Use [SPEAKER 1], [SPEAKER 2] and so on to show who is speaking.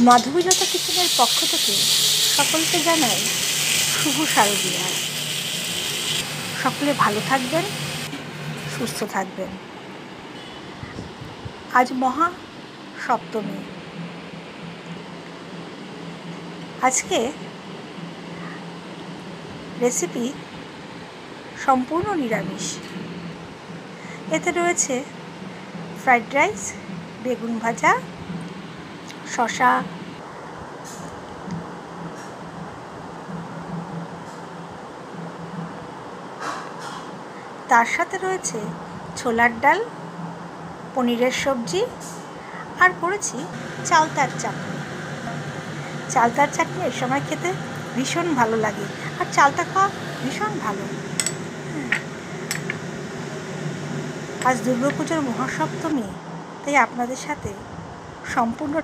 [SPEAKER 1] মাধবীলতা কিচেনের পক্ষ থেকে সকলকে জানাই শুভ শারদীয়া। সকলে ভালো থাকবেন, সুস্থ থাকবেন। আজ মহা সপ্তমী। আজকে রেসিপি সম্পূর্ণ নিরামিষ। এতে রয়েছে ফ্রাইড রাইস, বেগুন ভাজা, শসা, তার সাথে রয়েছে ছোলার ডাল, পনিরের সবজি, আর করেছি চালতার চাটনি। চালতার চাটনি এই সময় খেতে ভীষণ ভালো লাগে, আর চালতা খাওয়া ভীষণ ভালো। আজ দুর্গাপুজোর মহাসপ্তমী, তাই আপনাদের সাথে সম্পূর্ণ